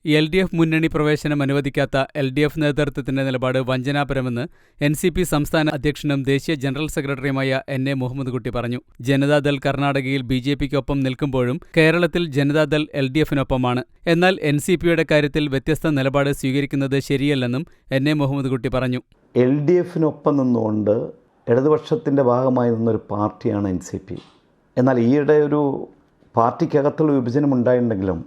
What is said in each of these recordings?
LDF മുന്നണി പ്രവേശനം അനുവദിക്കാത്ത LDF നേതൃത്വത്തിന്റെ നിലപാട് വഞ്ചനാപരമെന്ന് NCP സംസ്ഥാന അധ്യക്ഷനും ദേശീയ ജനറൽ സെക്രട്ടറിയുമായ NA മുഹമ്മദ് കുട്ടി പറഞ്ഞു. ജനതാദൾ കർണാടകയിൽ BJPക്കൊപ്പം നിൽക്കുമ്പോഴും കേരളത്തിൽ ജനതാദൾ LDFനൊപ്പമാണ്. എന്നാൽ NCPയുടെ കാര്യത്തിൽ വ്യത്യസ്ത നിലപാട് സ്വീകരിക്കുന്നത് ശരിയല്ലെന്നും NA മുഹമ്മദ് കുട്ടി പറഞ്ഞു. LDFനൊപ്പം നിന്നുകൊണ്ട് ഇടതുപക്ഷത്തിൻ്റെ ഭാഗമായി നിന്നൊരു പാർട്ടിയാണ് NCP. എന്നാൽ ഈയിടെ ഒരു പാർട്ടിക്കകത്തുള്ള വിഭജനം ഉണ്ടായിട്ടുണ്ടെങ്കിലും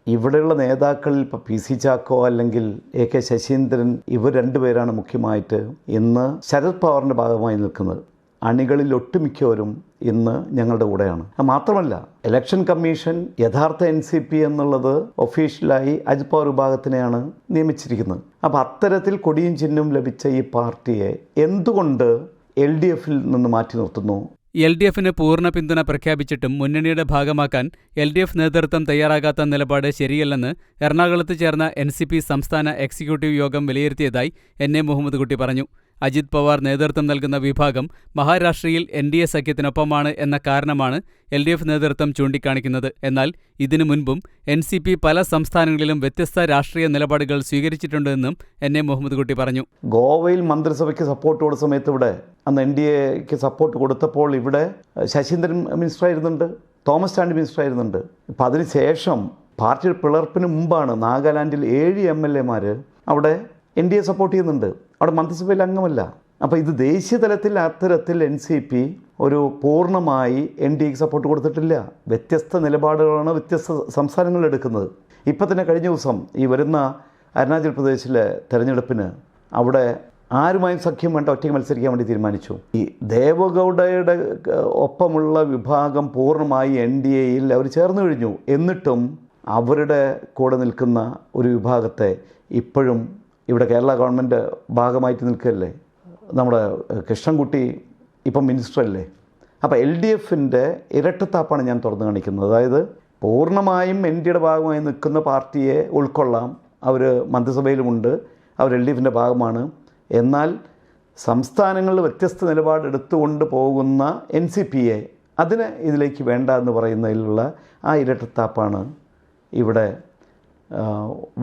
ഇവിടെയുള്ള നേതാക്കളിൽ ഇപ്പോൾ PC ചാക്കോ അല്ലെങ്കിൽ AK ശശീന്ദ്രൻ ഇവർ രണ്ടുപേരാണ് മുഖ്യമായിട്ട് ഇന്ന് ശരത് പവാറിൻ്റെ ഭാഗമായി നിൽക്കുന്നത്. അണികളിൽ ഒട്ടുമിക്കവരും ഇന്ന് ഞങ്ങളുടെ കൂടെയാണ്. മാത്രമല്ല, ഇലക്ഷൻ കമ്മീഷൻ യഥാർത്ഥ NCP എന്നുള്ളത് ഒഫീഷ്യലായി അജിത് പവാർ വിഭാഗത്തിനെയാണ് നിയമിച്ചിരിക്കുന്നത്. അപ്പോൾ അത്തരത്തിൽ കൊടിയും ചിഹ്നവും ലഭിച്ച ഈ പാർട്ടിയെ എന്തുകൊണ്ട് LDFൽ നിന്ന് മാറ്റി നിർത്തുന്നു? LDFന് പൂർണ്ണ പിന്തുണ പ്രഖ്യാപിച്ചിട്ടും മുന്നണിയുടെ ഭാഗമാക്കാൻ LDF നേതൃത്വം തയ്യാറാകാത്ത നിലപാട് ശരിയല്ലെന്ന് എറണാകുളത്ത് ചേർന്ന NCP സംസ്ഥാന എക്സിക്യൂട്ടീവ് യോഗം വിലയിരുത്തിയതായി NA മുഹമ്മദ് കുട്ടി പറഞ്ഞു. അജിത് പവാർ നേതൃത്വം നൽകുന്ന വിഭാഗം മഹാരാഷ്ട്രയിൽ NDA സഖ്യത്തിനൊപ്പമാണ് എന്ന കാരണമാണ് LDF നേതൃത്വം ചൂണ്ടിക്കാണിക്കുന്നത്. എന്നാൽ ഇതിനു മുൻപും NCP പല സംസ്ഥാനങ്ങളിലും വ്യത്യസ്ത രാഷ്ട്രീയ നിലപാടുകൾ സ്വീകരിച്ചിട്ടുണ്ടെന്നും NA മുഹമ്മദ് കുട്ടി പറഞ്ഞു. ഗോവയിൽ മന്ത്രിസഭയ്ക്ക് സപ്പോർട്ട് കൊടുത്ത സമയത്ത് ഇവിടെ അന്ന് NDAക്ക് സപ്പോർട്ട് കൊടുത്തപ്പോൾ ഇവിടെ ശശീന്ദ്രൻ മിനിസ്റ്ററായിരുന്നുണ്ട്, തോമസ് ചാണ്ടി മിനിസ്റ്ററായിരുന്നുണ്ട്. ഇപ്പം അതിനുശേഷം പാർട്ടിയുടെ പിളർപ്പിന് മുമ്പാണ് നാഗാലാൻഡിൽ 7 MLAമാർ അവിടെ NDA സപ്പോർട്ട് ചെയ്യുന്നുണ്ട്. അവിടെ മന്ത്രിസഭയിൽ അംഗമല്ല. അപ്പോൾ ഇത് ദേശീയ തലത്തിൽ അത്തരത്തിൽ NCP ഒരു പൂർണ്ണമായി NDAക്ക് സപ്പോർട്ട് കൊടുത്തിട്ടില്ല. വ്യത്യസ്ത നിലപാടുകളാണ് വ്യത്യസ്ത സംസ്ഥാനങ്ങളിൽ എടുക്കുന്നത്. ഇപ്പം തന്നെ കഴിഞ്ഞ ദിവസം ഈ വരുന്ന അരുണാചൽ പ്രദേശിലെ തെരഞ്ഞെടുപ്പിന് അവിടെ ആരുമായും സഖ്യം വേണ്ട, ഒറ്റയ്ക്ക് മത്സരിക്കാൻ വേണ്ടി തീരുമാനിച്ചു. ഈ ദേവഗൗഡയുടെ ഒപ്പമുള്ള വിഭാഗം പൂർണ്ണമായി NDAയിൽ അവർ ചേർന്ന് കഴിഞ്ഞു. എന്നിട്ടും അവരുടെ കൂടെ നിൽക്കുന്ന ഒരു വിഭാഗത്തെ ഇപ്പോഴും ഇവിടെ കേരള ഗവൺമെൻറ് ഭാഗമായിട്ട് നിൽക്കുകയല്ലേ. നമ്മുടെ കൃഷ്ണൻകുട്ടി ഇപ്പം മിനിസ്റ്ററല്ലേ. അപ്പോൾ LDFൻ്റെ ഇരട്ടത്താപ്പാണ് ഞാൻ തുറന്നു കാണിക്കുന്നത്. അതായത് പൂർണ്ണമായും NDAയുടെ ഭാഗമായി നിൽക്കുന്ന പാർട്ടിയെ ഉൾക്കൊള്ളാം, അവർ മന്ത്രിസഭയിലുമുണ്ട്, അവർ LDFൻ്റെ ഭാഗമാണ്. എന്നാൽ സംസ്ഥാനങ്ങളിൽ വ്യത്യസ്ത നിലപാടെടുത്തുകൊണ്ട് പോകുന്ന NCPയെ അതിന് ഇതിലേക്ക് വേണ്ട എന്ന് പറയുന്നതിലുള്ള ആ ഇരട്ടത്താപ്പാണ് ഇവിടെ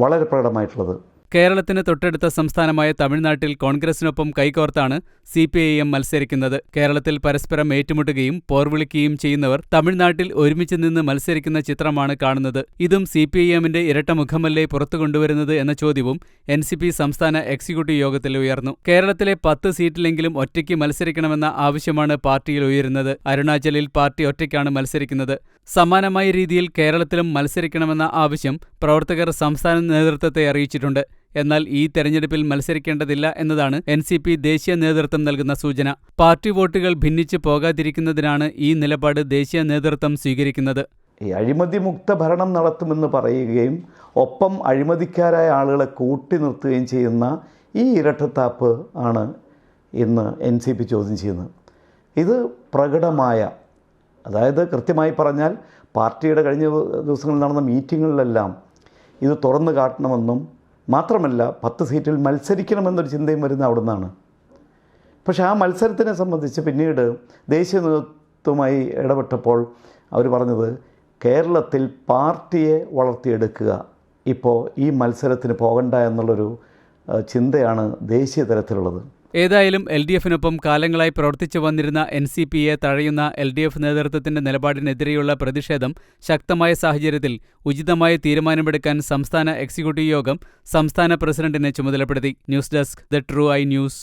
വളരെ പ്രകടമായിട്ടുള്ളത്. കേരളത്തിന് തൊട്ടടുത്ത സംസ്ഥാനമായ തമിഴ്നാട്ടിൽ കോൺഗ്രസിനൊപ്പം കൈകോർത്താണ് CPIM മത്സരിക്കുന്നത്. കേരളത്തിൽ പരസ്പരം ഏറ്റുമുട്ടുകയും പോർവിളിക്കുകയും ചെയ്യുന്നവർ തമിഴ്നാട്ടിൽ ഒരുമിച്ച് നിന്ന് മത്സരിക്കുന്ന ചിത്രമാണ് കാണുന്നത്. ഇതും CPIMന്റെ ഇരട്ട മുഖമല്ലേ പുറത്തു കൊണ്ടുവരുന്നത് എന്ന ചോദ്യവും NCP സംസ്ഥാന എക്സിക്യൂട്ടീവ് യോഗത്തിൽ ഉയർന്നു. കേരളത്തിലെ 10 സീറ്റിലെങ്കിലും ഒറ്റയ്ക്ക് മത്സരിക്കണമെന്ന ആവശ്യമാണ് പാർട്ടിയിൽ ഉയരുന്നത്. അരുണാചലിൽ പാർട്ടി ഒറ്റയ്ക്കാണ് മത്സരിക്കുന്നത്. സമാനമായ രീതിയിൽ കേരളത്തിലും മത്സരിക്കണമെന്ന ആവശ്യം പ്രവർത്തകർ സംസ്ഥാന നേതൃത്വത്തെ അറിയിച്ചിട്ടുണ്ട്. എന്നാൽ ഈ തെരഞ്ഞെടുപ്പിൽ മത്സരിക്കേണ്ടതില്ല എന്നതാണ് NCP ദേശീയ നേതൃത്വം നൽകുന്ന സൂചന. പാർട്ടി വോട്ടുകൾ ഭിന്നിച്ച് പോകാതിരിക്കുന്നതിനാണ് ഈ നിലപാട് ദേശീയ നേതൃത്വം സ്വീകരിക്കുന്നത്. ഈ അഴിമതിമുക്ത ഭരണം നടത്തുമെന്ന് പറയുകയും ഒപ്പം അഴിമതിക്കാരായ ആളുകളെ കൂട്ടി നിർത്തുകയും ചെയ്യുന്ന ഈ ഇരട്ടത്താപ്പ് ആണ് ഇന്ന് NCP ചോദ്യം ചെയ്യുന്നത്. ഇത് പ്രകടമായ, അതായത് കൃത്യമായി പറഞ്ഞാൽ പാർട്ടിയുടെ കഴിഞ്ഞ ദിവസങ്ങളിൽ നടന്ന മീറ്റിങ്ങുകളിലെല്ലാം ഇത് തുറന്നു കാട്ടണമെന്നും മാത്രമല്ല 10 സീറ്റിൽ മത്സരിക്കണമെന്നൊരു ചിന്തയും വരുന്ന അവിടെ നിന്നാണ്. പക്ഷേ ആ മത്സരത്തിനെ സംബന്ധിച്ച് പിന്നീട് ദേശീയ നേതൃത്വവുമായി ഇടപെട്ടപ്പോൾ അവർ പറഞ്ഞത് കേരളത്തിൽ പാർട്ടിയെ വളർത്തിയെടുക്കുക, ഇപ്പോൾ ഈ മത്സരത്തിന് പോകണ്ട എന്നുള്ളൊരു ചിന്തയാണ് ദേശീയ തലത്തിലുള്ളത്. ഏതായാലും LDFനൊപ്പം കാലങ്ങളായി പ്രവർത്തിച്ചു വന്നിരുന്ന NCPയെ തഴയുന്ന LDF നേതൃത്വത്തിന്റെ നിലപാടിനെതിരെയുള്ള പ്രതിഷേധം ശക്തമായ സാഹചര്യത്തിൽ ഉചിതമായ തീരുമാനമെടുക്കാൻ സംസ്ഥാന എക്സിക്യൂട്ടീവ് യോഗം സംസ്ഥാന പ്രസിഡന്റിനെ ചുമതലപ്പെടുത്തി. News desk, the true I news.